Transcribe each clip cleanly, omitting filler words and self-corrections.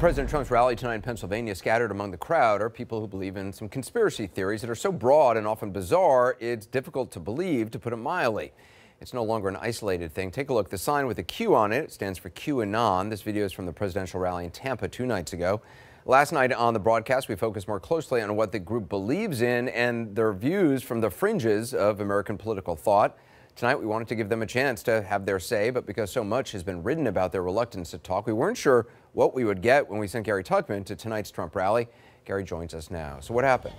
President Trump's rally tonight in Pennsylvania, scattered among the crowd are people who believe in some conspiracy theories that are so broad and often bizarre, it's difficult to believe, to put it mildly. It's no longer an isolated thing. Take a look. The sign with a Q on it stands for QAnon. This video is from the presidential rally in Tampa 2 nights ago. Last night on the broadcast, we focused more closely on what the group believes in and their views from the fringes of American political thought. Tonight, we wanted to give them a chance to have their say, but because so much has been written about their reluctance to talk, we weren't sure what we would get when we sent Gary Tuchman to tonight's Trump rally. Gary joins us now. So what happened?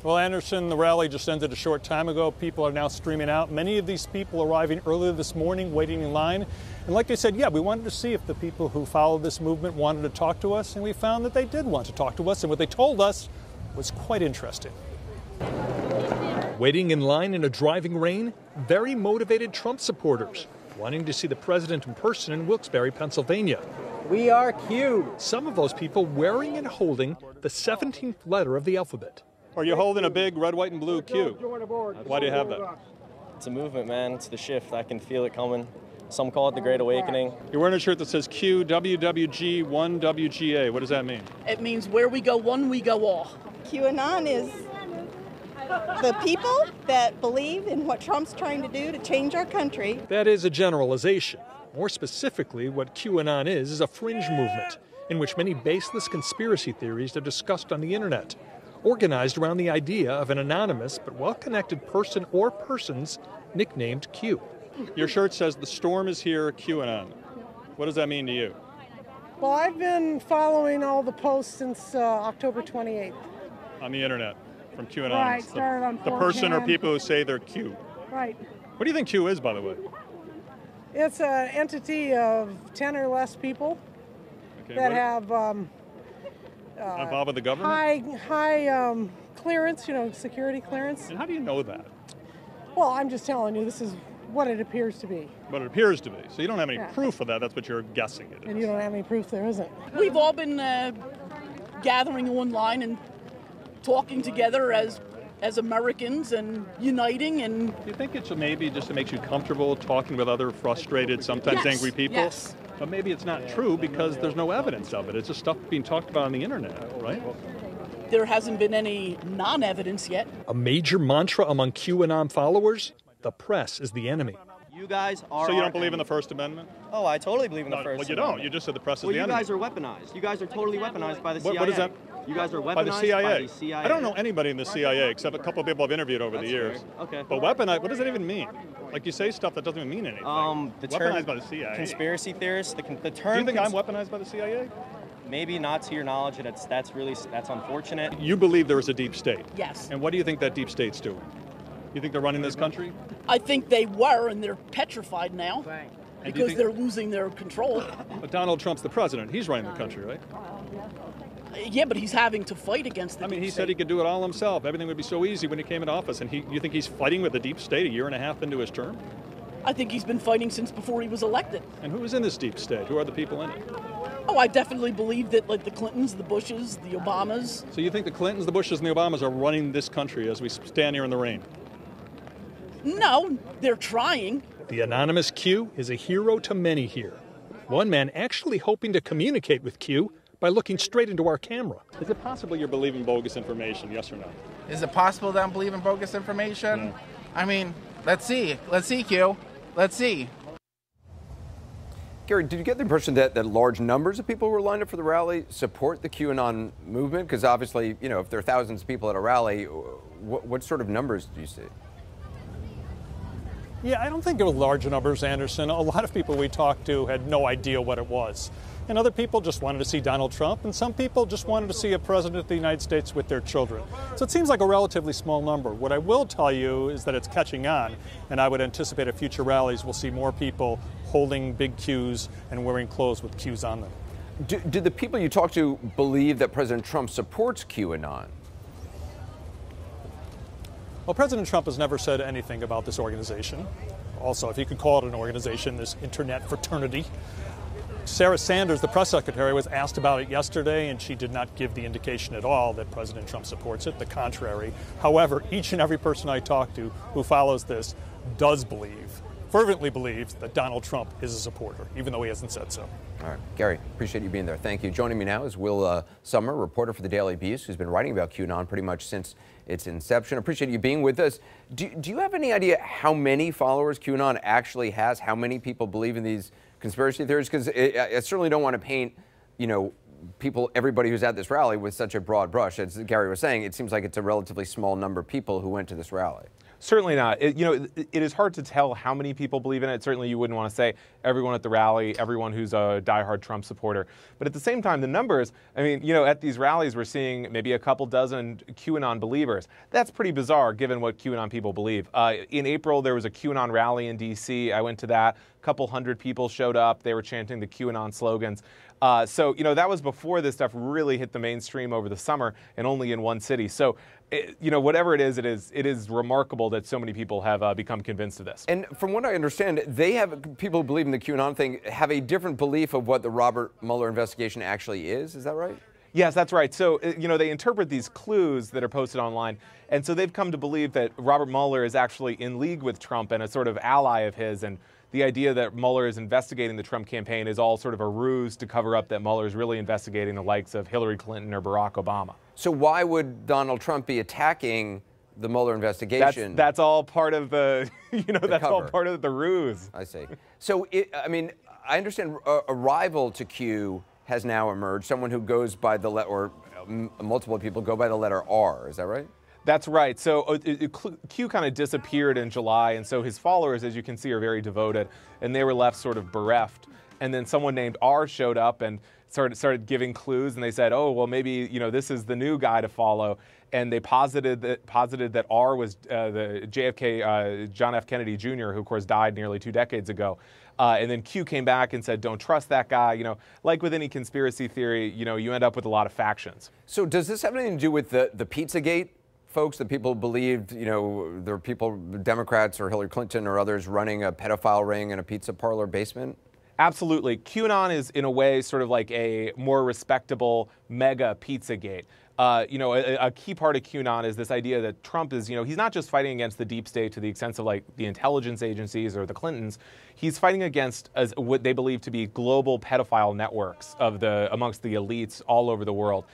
Well, Anderson, the rally just ended a short time ago. People are now streaming out. Many of these people arriving earlier this morning, waiting in line. And like I said, yeah, we wanted to see if the people who follow this movement wanted to talk to us, and we found that they did want to talk to us, and what they told us was quite interesting. Waiting in line in a driving rain, very motivated Trump supporters wanting to see the president in person in Wilkes-Barre, Pennsylvania. We are Q. Some of those people wearing and holding the 17th letter of the alphabet. Are you holding a big red, white, and blue Q? Why do you have that? It's a movement, man. It's the shift. I can feel it coming. Some call it the Great Awakening. You're wearing a shirt that says Q, WWG, 1WGA. What does that mean? It means where we go one, we go all. QAnon is the people that believe in what Trump's trying to do to change our country. That is a generalization. More specifically, what QAnon is a fringe movement in which many baseless conspiracy theories are discussed on the internet, organized around the idea of an anonymous but well-connected person or persons nicknamed Q. Your shirt says the storm is here, QAnon. What does that mean to you? Well, I've been following all the posts since October 28th. On the internet, from QAnon. Right, started on the person or people who say they're Q. Right. What do you think Q is, by the way? It's an entity of 10 or less people that have involved with the government? high clearance, security clearance. And how do you know that? Well, I'm just telling you, this is what it appears to be. What it appears to be. So you don't have any proof of that. That's what you're guessing it is. And you don't have any proof there isn't. We've all been gathering online and talking together as Americans and uniting. And do you think it's maybe just it makes you comfortable talking with other frustrated, sometimes angry people? Yes. But maybe it's not true because there's no evidence of it. It's just stuff being talked about on the internet, right? There hasn't been any non-evidence yet. A major mantra among QAnon followers: the press is the enemy. You guys are. So you don't believe in the First Amendment? Oh, I totally believe in the First Well, you Amendment. don't. You just said the press is Well, the enemy. you guys are weaponized. You guys are totally weaponized by the CIA. What is that? You guys are weaponized by the CIA. by the CIA. I don't know anybody in the CIA except a couple of people I've interviewed over the years. Fair. Okay. But weaponized, what does that even mean? Like you say stuff that doesn't even mean anything. The term weaponized by the CIA. Conspiracy theorist. The term. Do you think I'm weaponized by the CIA? Maybe not to your knowledge, and that's unfortunate. You believe there is a deep state. Yes. And what do you think that deep state's doing? You think they're running this country? I think they were, and they're petrified now because they're losing their control. But Donald Trump's the president. He's running the country, right? Yeah, but he's having to fight against the deep he state. said he could do it all himself. Everything would be so easy when he came into office. And you think he's fighting with the deep state a year and a half into his term? I think he's been fighting since before he was elected. And who is in this deep state? Who are the people in it? Oh, I definitely believe that, like the Clintons, the Bushes, the Obamas. So you think the Clintons, the Bushes, and the Obamas are running this country as we stand here in the rain? No, they're trying. The anonymous Q is a hero to many here. One man actually hoping to communicate with Q by looking straight into our camera. Is it possible you're believing bogus information, yes or no? Is it possible that I'm believing bogus information? No. I mean, let's see. Let's see, Q. Let's see. Gary, did you get the impression that large numbers of people who were lined up for the rally support the QAnon movement? Because obviously, if there are thousands of people at a rally, what sort of numbers do you see? Yeah, I don't think it was large numbers, Anderson. A lot of people we talked to had no idea what it was. And other people just wanted to see Donald Trump, and some people just wanted to see a president of the United States with their children. So it seems like a relatively small number. What I will tell you is that it's catching on, and I would anticipate at future rallies we'll see more people holding big Qs and wearing clothes with Qs on them. Do the people you talk to believe that President Trump supports QAnon? Well, President Trump has never said anything about this organization. Also, if you can call it an organization, this internet fraternity. Sarah Sanders, the press secretary, was asked about it yesterday, and she did not give the indication at all that President Trump supports it, the contrary. However, each and every person I talk to who follows this does believe fervently believes that Donald Trump is a supporter, even though he hasn't said so. All right, Gary, appreciate you being there. Thank you. Joining me now is Will Summer, reporter for the Daily Beast, who's been writing about QAnon pretty much since its inception. Appreciate you being with us. Do you have any idea how many followers QAnon actually has? How many people believe in these conspiracy theories? Because I certainly don't want to paint, everybody who's at this rally with such a broad brush. As Gary was saying, it seems like it's a relatively small number of people who went to this rally. Certainly not. It is hard to tell how many people believe in it. Certainly you wouldn't want to say everyone at the rally, everyone who's a diehard Trump supporter. But at the same time, the numbers, at these rallies, we're seeing maybe a couple dozen QAnon believers. That's pretty bizarre given what QAnon people believe. In April, there was a QAnon rally in D.C. I went to that. A couple hundred people showed up. They were chanting the QAnon slogans. So that was before this stuff really hit the mainstream over the summer and only in one city. So, whatever it is remarkable that so many people have become convinced of this. And from what I understand, people who believe in the QAnon thing have a different belief of what the Robert Mueller investigation actually is. Is that right? Yes, that's right. So, they interpret these clues that are posted online. And so they've come to believe that Robert Mueller is actually in league with Trump and a sort of ally of his. And the idea that Mueller is investigating the Trump campaign is all sort of a ruse to cover up that Mueller is really investigating the likes of Hillary Clinton or Barack Obama. So why would Donald Trump be attacking the Mueller investigation? That's all part of the, that's all part of the ruse. I see. So, I understand a rival to Q has now emerged, someone who goes by the letter, or multiple people go by the letter R. Is that right? That's right. So Q kind of disappeared in July, and so his followers, as you can see, are very devoted, and they were left sort of bereft. And then someone named R showed up and started giving clues, and they said, oh, well, maybe this is the new guy to follow. And they posited that R was the JFK, John F. Kennedy Jr., who of course died nearly 2 decades ago. And then Q came back and said, don't trust that guy. Like with any conspiracy theory, you end up with a lot of factions. So does this have anything to do with the Pizzagate folks, the people who believed, there are people, Democrats or Hillary Clinton or others running a pedophile ring in a pizza parlor basement? Absolutely. QAnon is, in a way, sort of like a more respectable mega Pizzagate. A key part of QAnon is this idea that Trump is, he's not just fighting against the deep state to the extent of like the intelligence agencies or the Clintons. He's fighting against what they believe to be global pedophile networks amongst the elites all over the world.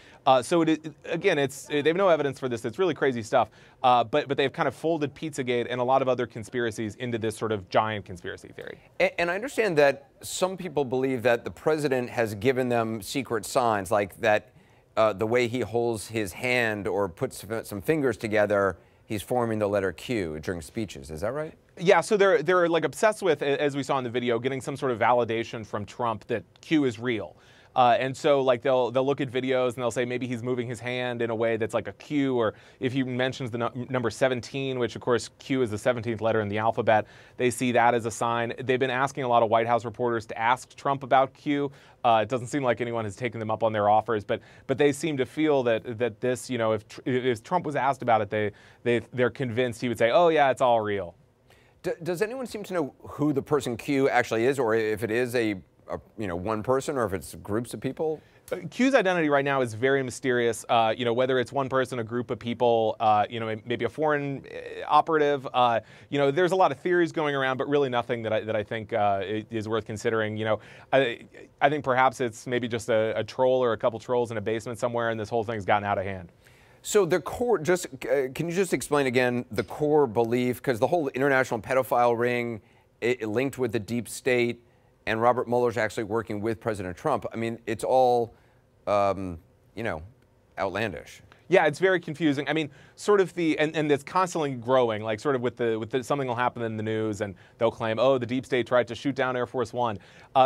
So they have no evidence for this. It's really crazy stuff. But they've kind of folded Pizzagate and a lot of other conspiracies into this sort of giant conspiracy theory. And I understand that some people believe that the president has given them secret signs, like that the way he holds his hand or puts some fingers together, he's forming the letter Q during speeches. Is that right? Yeah, so they're like obsessed with, as we saw in the video, getting some sort of validation from Trump that Q is real. And so like they'll look at videos and they'll say maybe he's moving his hand in a way that's like a Q, or if he mentions the number 17, which of course Q is the 17th letter in the alphabet, they see that as a sign. They've been asking a lot of White House reporters to ask Trump about Q. It doesn't seem like anyone has taken them up on their offers, but they seem to feel that this, if Trump was asked about it, they're convinced he would say, oh yeah, it's all real. Does anyone seem to know who the person Q actually is, or if it is a one person, or if it's groups of people? Q's identity right now is very mysterious. Whether it's one person, a group of people, maybe a foreign operative. There's a lot of theories going around, but really nothing that I think is worth considering. I think perhaps it's maybe just a troll or a couple trolls in a basement somewhere, and this whole thing's gotten out of hand. So the core, can you just explain again the core belief? Because the whole international pedophile ring, it linked with the deep state, and Robert Mueller's actually working with President Trump. I mean, it's all, outlandish. Yeah, it's very confusing. I mean, sort of and it's constantly growing, like sort of with something will happen in the news and they'll claim, oh, the deep state tried to shoot down Air Force One.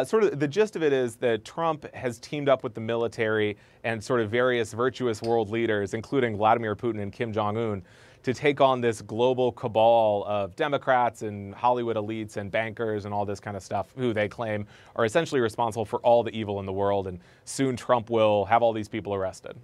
Sort of the gist of it is that Trump has teamed up with the military and sort of various virtuous world leaders, including Vladimir Putin and Kim Jong-un, to take on this global cabal of Democrats and Hollywood elites and bankers and all this kind of stuff, who they claim are essentially responsible for all the evil in the world. And soon Trump will have all these people arrested.